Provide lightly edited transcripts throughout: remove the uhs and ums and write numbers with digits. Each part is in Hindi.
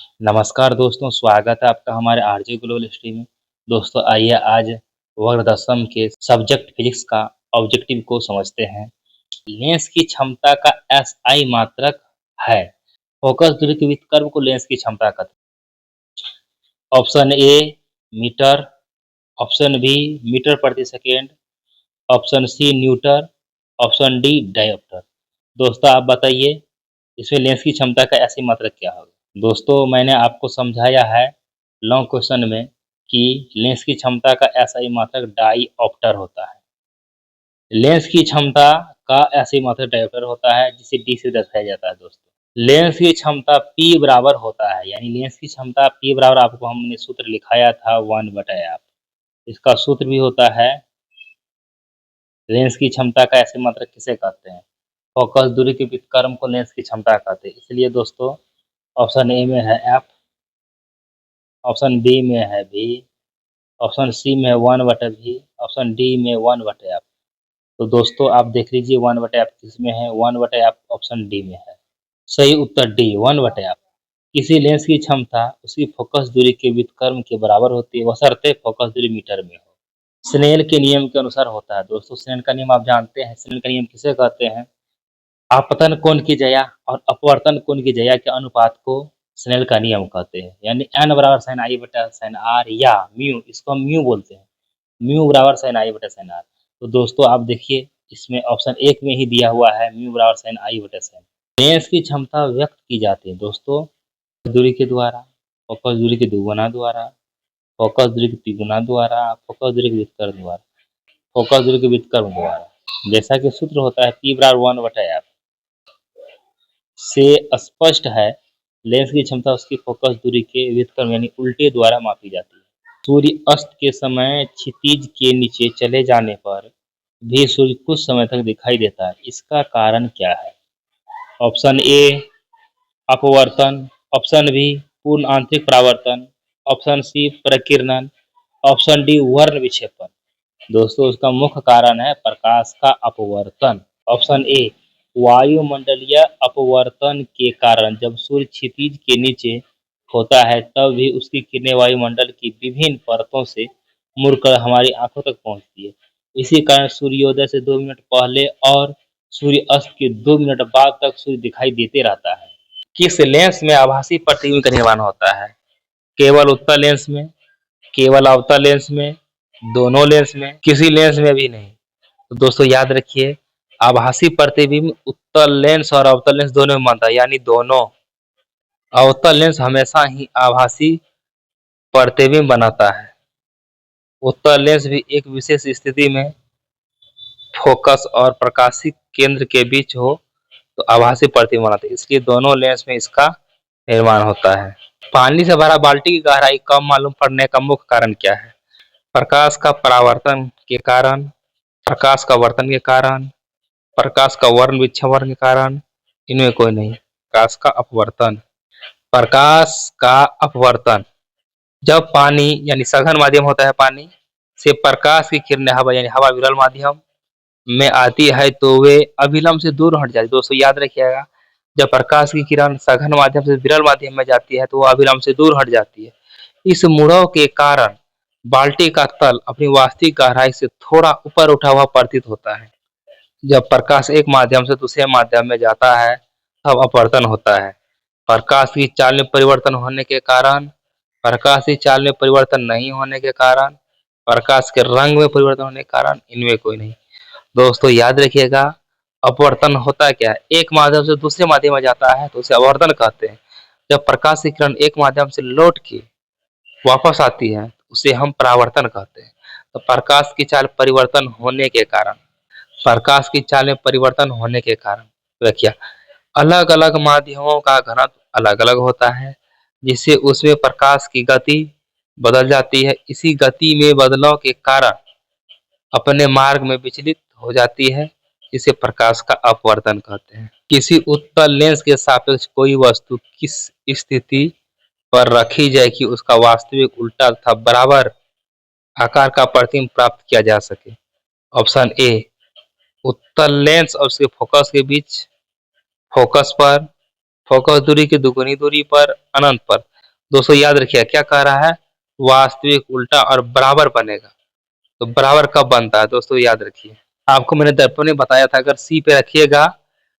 नमस्कार दोस्तों, स्वागत है आपका हमारे आरजे ग्लोबल स्ट्रीम में। दोस्तों आइए आज वर्ग दशम के सब्जेक्ट फिजिक्स का ऑब्जेक्टिव को समझते हैं। लेंस की क्षमता का एसआई मात्रक है। फोकस दूरी के विकर्ण को लेंस की क्षमता कहते हैं। Option A metre, option B metre प्रति second, option C newton, option D dioptre. दोस्तों आप बताइए इसमें लेंस की क्षमता का एसआई मात्रक क्या होगा। दोस्तों मैंने आपको समझाया है लॉन्ग क्वेश्चन में कि लेंस की क्षमता का एसआई मात्रक डाईऑप्टर होता है। लेंस की क्षमता का एसआई मात्रक डायोप्टर होता है जिसे डी से दर्शाया जाता है। दोस्तों लेंस की क्षमता P बराबर होता है, यानी लेंस की क्षमता P बराबर आपको हमने सूत्र लिखाया था 1/f। इसका सूत्र भी होता है लेंस की क्षमता का एसआई मात्रक किसे कहते हैं। फोकस दूरी के विकर्ण को लेंस की क्षमता कहते हैं। इसलिए दोस्तों ऑप्शन ए में है एफ, ऑप्शन बी में है भी, ऑप्शन सी में 1/v, ऑप्शन डी में 1/f। तो दोस्तों आप देख लीजिए 1/f किस में है, 1/f ऑप्शन डी में है। सही उत्तर डी 1/f। किसी लेंस की क्षमता उसकी फोकस दूरी के विकर्ण के बराबर होती है बशर्ते फोकस दूरी मीटर में हो। स्नेल के नियम के अनुसार होता है। दोस्तों स्नेल का नियम आप जानते हैं। स्नेल का नियम किसे कहते हैं? आपतन कोण की जया और अपवर्तन कोण की जया के अनुपात को स्नेल का नियम कहते हैं। यानी n बराबर साइन आई बटा साइन आर या म्यू, इसको हम म्यू बोलते हैं। म्यू बराबर साइन आई बटा साइन आर। तो दोस्तों आप देखिए इसमें ऑप्शन एक में ही दिया हुआ है म्यू बराबर साइन आई बटा साइन। लेंस की क्षमता व्यक्त की जाती है दोस्तों दूरी के द्वारा, फोकस दूरी के दुगुना द्वारा, फोकस दूरी के तिगुना द्वारा, फोकस दूरी के विकर्ण द्वारा, फोकस दूरी के विकर्ण द्वारा। जैसा कि सूत्र होता है P बराबर 1/f से स्पष्ट है लेंस की क्षमता उसकी फोकस दूरी के विकर्ण यानी उल्टे द्वारा मापी जाती है। सूर्य अस्त के समय क्षितिज के नीचे चले जाने पर भी सूर्य कुछ समय तक दिखाई देता है। इसका कारण क्या है? ऑप्शन ए अपवर्तन, ऑप्शन बी पूर्ण आंतरिक परावर्तन, ऑप्शन सी प्रकीर्णन, ऑप्शन डी वर्ण विक्षेपण। दोस्तों उसका मुख्य कारण है प्रकाश का अपवर्तन। ऑप्शन ए वायुमंडलीय अपवर्तन के कारण जब सूर्य क्षितिज के नीचे होता है तब भी उसकी किरणें वायुमंडल की विभिन्न परतों से मुड़कर हमारी आंखों तक पहुंचती है। इसी कारण सूर्योदय से 2 मिनट पहले और सूर्य अस्त के 2 मिनट बाद तक सूर्य दिखाई देते रहता है। किस लेंस में आभासी प्रतिबिंब का निर्माण होता है? केवल उत्तल लेंस में, केवल अवतल लेंस में, दोनों लेंस में, किसी लेंस में भी नहीं। तो दोस्तों याद रखिए आभासी प्रतिबिंब उत्तल लेंस और अवतल लेंस दोनों में बनता है, यानी दोनों। अवतल लेंस हमेशा ही आभासी प्रतिबिंब बनाता है। उत्तल लेंस भी एक विशेष स्थिति में फोकस और प्रकाशिक केंद्र के बीच हो तो आभासी प्रतिबिंब बनाते हैं। इसलिए दोनों लेंस में इसका निर्माण होता है। पानी से भरा बाल्टी की गहराई कम मालूम पड़ने का मुख्य कारण क्या है? प्रकाश का परावर्तन के कारण, प्रकाश का वर्तन के कारण, प्रकाश का वर्ण विक्षेपण के कारण, इनमें कोई नहीं। प्रकाश का अपवर्तन। प्रकाश का अपवर्तन जब पानी यानी सघन माध्यम होता है पानी से प्रकाश की किरणें हवा यानी हवा विरल माध्यम में आती है तो वे अभिलंब से दूर हट जाती है। दोस्तों याद रखिएगा जब प्रकाश की किरण सघन माध्यम से विरल माध्यम में जाती है तो वो अभिलंब से दूर हट जाती है। इस मुड़ाव के कारण बाल्टी का तल अपनी वास्तविक गहराई से थोड़ा ऊपर उठा हुआ प्रतीत होता है। जब प्रकाश एक माध्यम से दूसरे माध्यम में जाता है तब अपवर्तन होता है। प्रकाश की चाल में परिवर्तन होने के कारण, प्रकाश की चाल में परिवर्तन नहीं होने के कारण, प्रकाश के रंग में परिवर्तन होने के कारण, इनमें कोई नहीं। दोस्तों याद रखिएगा अपवर्तन होता क्या है? एक माध्यम से दूसरे माध्यम में जाता है तो उसे अपवर्तन कहते हैं। जब प्रकाश की किरण एक माध्यम से लौट के वापस आती है उसे हम परावर्तन कहते हैं। तो प्रकाश की चाल परिवर्तन होने के कारण, प्रकाश की चाल में परिवर्तन होने के कारण देखिए अलग अलग माध्यमों का घनत्व अलग अलग होता है जिससे उसमें प्रकाश की गति बदल जाती है। इसी गति में बदलाव के कारण अपने मार्ग में विचलित हो जाती है, जिसे प्रकाश का अपवर्तन कहते हैं। किसी उत्तल लेंस के सापेक्ष कोई वस्तु किस स्थिति पर रखी जाए कि उसका वास्तविक उल्टा तथा बराबर आकार का प्रतिबिंब प्राप्त किया जा सके? ऑप्शन ए उत्तल लेंस और उसके फोकस के बीच, फोकस पर, फोकस दूरी की दुगुनी दूरी पर, अनंत पर। दोस्तों याद रखिए क्या कह रहा है, वास्तविक, उल्टा और बराबर बनेगा। तो बराबर कब बनता है दोस्तों, याद रखिए। आपको मैंने दर्पण में बताया था, अगर सी पे रखिएगा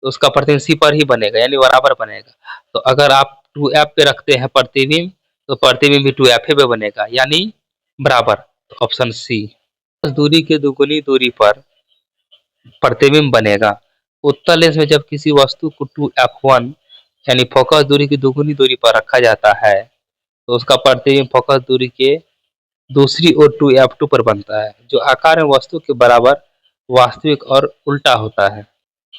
तो उसका प्रतिबिंब सी पर ही बनेगा, यानी बराबर बनेगा। तो अगर आप 2F पे रखते हैं प्रतिबिंब, तो प्रतिबिंब भी 2F पे बनेगा, यानी बराबर। तो ऑप्शन सी। दूरी के दुगुनी दूरी पर प्रतिबिंब बनेगा। उत्तल लेंस में जब किसी वस्तु को 2F1 यानी फोकस दूरी की दुगुनी दूरी पर रखा जाता है, तो उसका प्रतिबिंब फोकस दूरी के दूसरी ओर 2F2 पर बनता है, जो आकार में वस्तु के बराबर, वास्तविक और उल्टा होता है।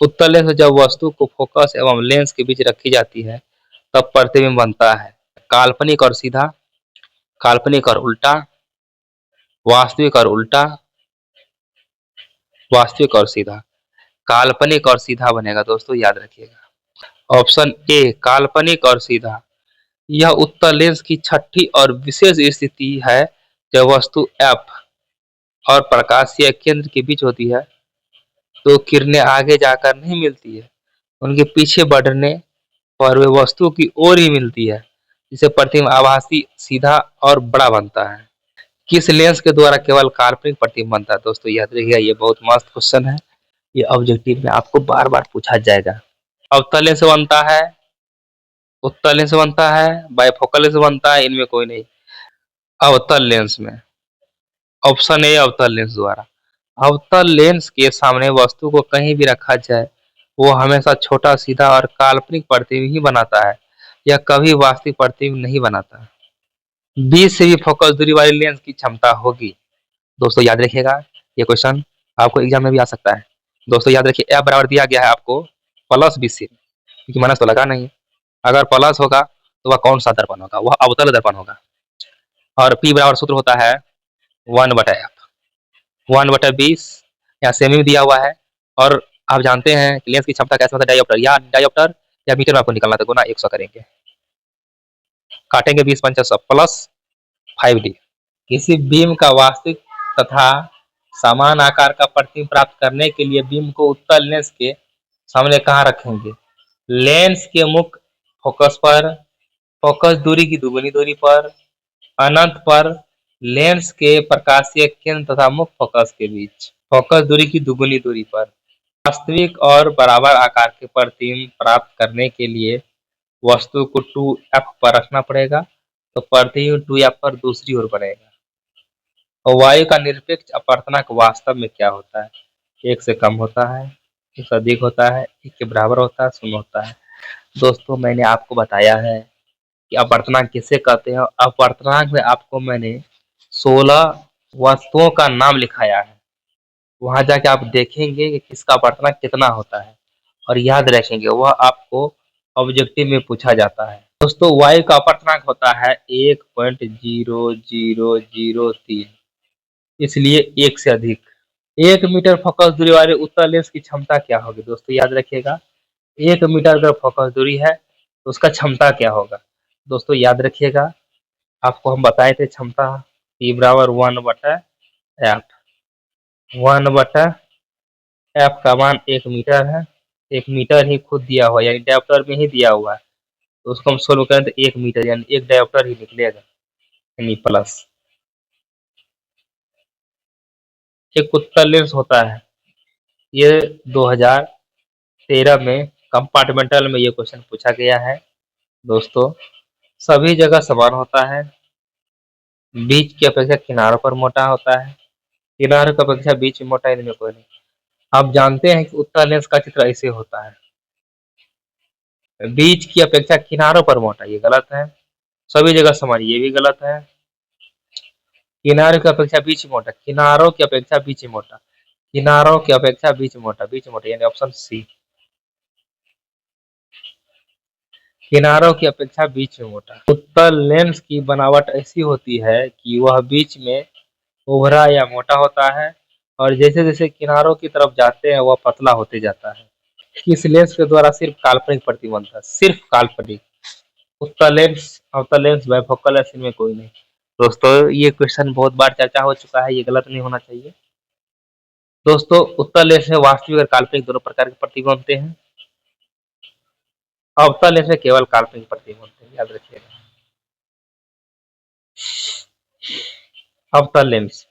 उत्तल लेंस में जब वस्तु को फोकस एवं लेंस के बीच रखी जाती है, तब प्रतिबिंब बनता है काल्पनिक और सीधा, काल्पनिक और उल्टा, वास्तविक और उल्टा, वास्तविक और सीधा। काल्पनिक और सीधा बनेगा दोस्तों, याद रखिएगा। ऑप्शन ए काल्पनिक और सीधा। यह उत्तल लेंस की छठी और विशेष स्थिति है, जब वस्तु एफ और प्रकाशीय केंद्र के बीच होती है, तो किरणें आगे जाकर नहीं मिलती है, उनके पीछे बढ़ने पर वे वस्तु की ओर ही मिलती है, जिससे प्रतिबिंब आभासी, सीधा और बड़ा बनता है। किस लेंस के द्वारा केवल काल्पनिक प्रतिबिंब बनता है दोस्तों, याद रखिएगा, ये बहुत मस्त क्वेश्चन है। ये ऑब्जेक्टिव में आपको बार बार पूछा जाएगा। अवतल लेंस से बनता है, उत्तल लेंस से बनता है, बाइफोकल लेंस से बनता है, इनमें कोई नहीं। अवतल लेंस में ऑप्शन ए अवतल लेंस द्वारा। अवतल लेंस के सामने वस्तु को कहीं भी रखा जाए, वो हमेशा छोटा, सीधा और काल्पनिक प्रतिबिंब ही बनाता है, यह कभी वास्तविक प्रतिबिंब नहीं बनाता है। 20 से भी फोकस दूरी वाली लेंस की क्षमता होगी। दोस्तों याद रखिएगा, ये क्वेश्चन आपको एग्जाम में भी आ सकता है। दोस्तों याद रखिए, F बराबर दिया गया है आपको +20 से, क्योंकि माइनस तो लगा नहीं। अगर प्लस होगा तो वह कौन सा दर्पण होगा, वह अवतल दर्पण होगा। और P बराबर सूत्र होता है 1/F, 1/20, यहाँ सेमी में दिया हुआ है। और आप जानते हैं कि लेंस की क्षमता कैसे होता है, डायोप्टर या डायोप्टर या मीटर में आपको निकालना, तो गुना 100 करेंगे, काटेंगे 20 पंचा 100 प्लस 5D। किसी बीम का वास्तविक तथा समान आकार का प्रतिबिंब प्राप्त करने के लिए बीम को उत्तल लेंस के सामने कहाँ रखेंगे, लेंस के मुख्य फोकस पर, फोकस दूरी की दुगुनी दूरी पर, अनंत पर, लेंस के प्रकाशीय केंद्र तथा मुख्य फोकस के बीच, फोकस दूरी की दुगुनी दूरी पर। वास्तविक और बराबर आकार के प्रतिबिंब प्राप्त करने के लिए वस्तु को 2F पर रखना पड़ेगा, तो प्रतिबिंब 2F पर दूसरी ओर बनेगा। और वायु का निरपेक्ष अपवर्तनांक वास्तव में क्या होता है, 1 से कम होता है, 1 से अधिक होता है, 1 के बराबर होता है, 0 होता है। दोस्तों मैंने आपको बताया है कि अपवर्तनांक किसे कहते हैं। अपवर्तनांक में आपको मैंने 16 वस्तुओं का नाम लिखाया है, वहां जाके आप देखेंगे कि किसका अपवर्तनांक कितना होता है, और याद रखेंगे, वह आपको ऑब्जेक्टिव में पूछा जाता है। दोस्तों वायु का अपवर्तनांक होता है 1.0003, इसलिए 1 से अधिक। 1 मीटर फोकस दूरी वाले उत्तल लेंस की क्षमता क्या होगी दोस्तों, याद रखिएगा। 1 मीटर अगर फोकस दूरी है तो उसका क्षमता क्या होगा दोस्तों, याद रखिएगा। आपको हम बताए थे क्षमता P बराबर 1/F, 1/F का मान 1 मीटर है। 1 मीटर ही खुद दिया हुआ है, यानी डायोप्टर में ही दिया हुआ है, तो उसको हम सोल्व करें तो 1 मीटर यानी 1 डायोप्टर ही निकलेगा, यानी प्लस। एक उत्तल लेंस होता है, ये 2013 में कंपार्टमेंटल में ये क्वेश्चन पूछा गया है। दोस्तों सभी जगह समान होता है, बीच की अपेक्षा किनारों पर मोटा होता है, किनारों की अपेक्षा बीच में मोटा, इनमें कोई नहीं। आप जानते हैं कि उत्तल लेंस का चित्र ऐसे होता है, बीच की अपेक्षा किनारों पर मोटा, ये गलत है। सभी जगह समान, ये भी गलत है। किनारों की अपेक्षा बीच मोटा, किनारों की अपेक्षा बीच मोटा, किनारों की अपेक्षा बीच मोटा, बीच मोटा, यानी ऑप्शन सी, किनारों की अपेक्षा बीच में मोटा। उत्तल लेंस की बनावट ऐसी होती है कि वह बीच में उभरा या मोटा होता है, और जैसे जैसे किनारों की तरफ जाते हैं वह पतला होते जाता है। इस लेंस के द्वारा सिर्फ काल्पनिक प्रतिबिंब बनता है, सिर्फ काल्पनिक। उत्तल लेंस, अवतल लेंस, बाइफोकल लेंस, इनमें कोई नहीं। दोस्तों ये क्वेश्चन बहुत बार चर्चा हो चुका है, ये गलत नहीं होना चाहिए। दोस्तों उत्तल लेंस में वास्तविक और काल्पनिक दोनों प्रकार के प्रतिबिंब बनते हैं। अवतल लेंस में केवल काल्पनिक प्रतिबिंब होते हैं, याद रखिएगा। अवतल लेंस,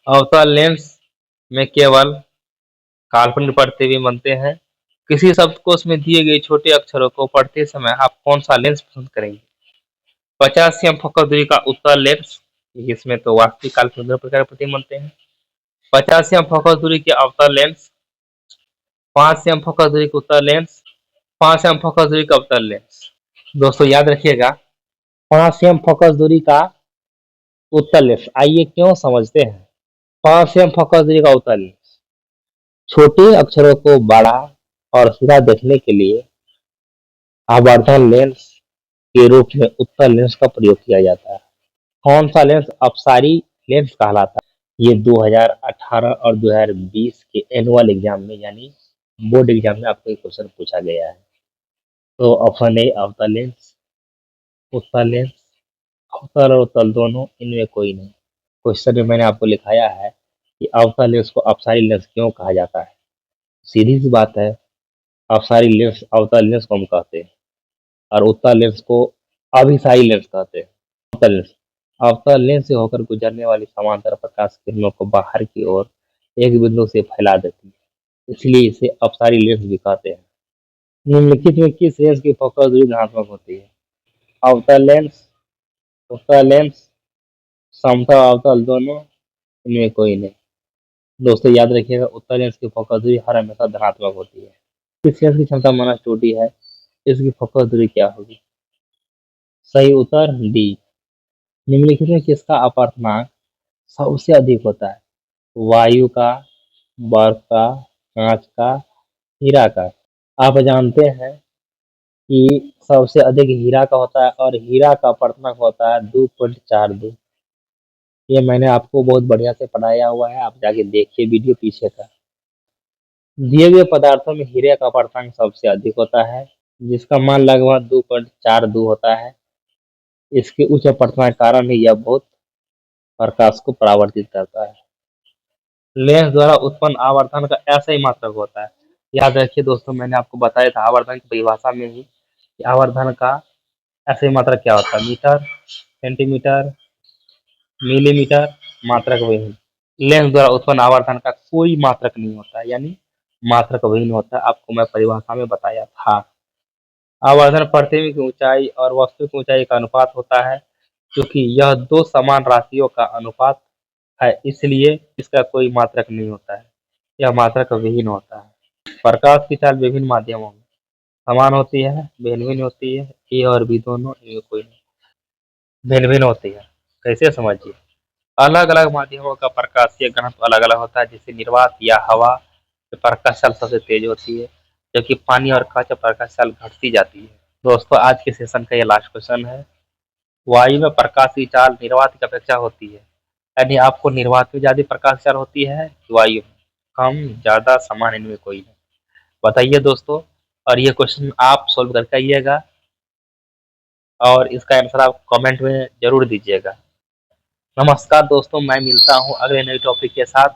अवतल लेंस में केवल काल्पनिक प्रतिबिंब बनते हैं। किसी शब्दकोश में दिए गए छोटे अक्षरों को पढ़ते समय आप कौन सा लेंस पसंद करेंगे? 50 एम फोकस दूरी का उत्तल लेंस, इसमें तो वास्तविक काल्पनिक दोनों प्रकार के प्रतिबिंब बनते हैं। 50 एम फोकस दूरी के अवतल लेंस, 5 एम फोकस दूरी के उत्तल लेंस, 5 एम फोकस दूरी का अवतल लेंस। दोस्तों याद रखिएगा, 5 एम फोकस दूरी का उत्तल लेंस। आइए क्यों समझते हैं। 5 एम फोकस दूरी का उत्तल लेंस छोटे अक्षरों को बड़ा और सीधा देखने के लिए आवर्धन लेंस के रूप में उत्तल लेंस का प्रयोग किया जाता है। कौन सा लेंस अपसारी लेंस कहलाता है? ये 2018 और 2020 के एनुअल एग्जाम में यानी बोर्ड एग्जाम में आपको एक क्वेश्चन पूछा गया है। तो ऑप्शन ए अवतल लेंस, उत्तल लेंस, अवतल और उत्तल दोनों, इनमें कोई नहीं। क्वेश्चन में मैंने आपको लिखाया है कि अवतल लेंस को अपसारी लेंस क्यों कहा जाता है। सीधी सी बात है, अपसारी लेंस अवतल लेंस को हम कहते हैं और उत्तल लेंस को अभिसारी लेंस कहते हैं। अवतल लेंस, अवतल लेंस से होकर गुजरने वाली समांतर प्रकाश किरणों को बाहर की ओर एक बिंदु से फैला देती है, इसलिए इसे अपसारी लेंस भी कहते हैं। निम्नलिखित में किस लेंस की फोकस दूरी धनात्मक होती है? अवतल लेंस, उत्तल लेंस, समतल अवतल दोनों, इनमें कोई नहीं। दोस्तों याद रखिएगा, उत्तल लेंस की फोकस दूरी हर हमेशा धनात्मक होती है। किस लेंस की क्षमता माइनस 2D है, इसकी फोकस दूरी क्या होगी? सही उत्तर डी। निम्नलिखित में किसका अपवर्तनांक सबसे अधिक होता है? वायु का, बर्फ का, कांच का, हीरा का। आप जानते हैं कि सबसे अधिक हीरा का होता है और हीरा का अपवर्तनांक होता है 2.42। ये मैंने आपको बहुत बढ़िया से पढ़ाया हुआ है, आप जाके देखिए वीडियो पीछे का। दिए गए पदार्थों में हीरे का अपवर्तनांक सबसे अधिक होता है, जिसका मान लगभग 2.42 होता है। इसके उच्च अपवर्तनांक के कारण ही यह बहुत प्रकाश को परावर्तित करता है। लेंस द्वारा उत्पन्न आवर्धन का ऐसा ही मात्रक होता है। याद रखिए दोस्तों, मैंने आपको बताया था आवर्धन की परिभाषा में ही कि आवर्धन का ऐसा ही मात्रक क्या होता है। मीटर, सेंटीमीटर, मिलीमीटर, मात्रक विहीन। लेंस द्वारा उत्पन्न आवर्धन का कोई मात्रक नहीं होता है, यानी मात्रक विहीन होता है। आपको मैं परिभाषा में बताया था। आवर्धन प्रतिबिंब की ऊंचाई और वस्तु की ऊंचाई का अनुपात होता है, क्योंकि यह दो समान राशियों का अनुपात है, इसलिए इसका कोई मात्रक नहीं होता है, यह मात्रक विहीन होता है। प्रकाश की चाल विभिन्न माध्यमों में समान होती है, भिन्न भिन्न होती है। ए और बी दोनों, इनमें कोई नहीं, भिन्न भिन्न होती है। कैसे समझिए, अलग अलग माध्यमों का प्रकाशीय घनत्व अलग अलग होता है। जैसे निर्वात या हवा में प्रकाश चाल सबसे तेज होती है, जबकि पानी और कांच में प्रकाश चाल घटती जाती है। दोस्तों आज के सेशन का ये लास्ट क्वेश्चन है। वायु में प्रकाश की चाल निर्वात की अपेक्षा होती है, यानी आपको निर्वात में ज्यादा प्रकाश चाल होती है, वायु में कम, ज्यादा, समान, इनमें कोई नहीं। बताइए दोस्तों, और ये क्वेश्चन आप सोल्व करके आइएगा और इसका आंसर आप कमेंट में जरूर दीजिएगा। नमस्कार दोस्तों, मैं मिलता हूँ अगले नए टॉपिक के साथ।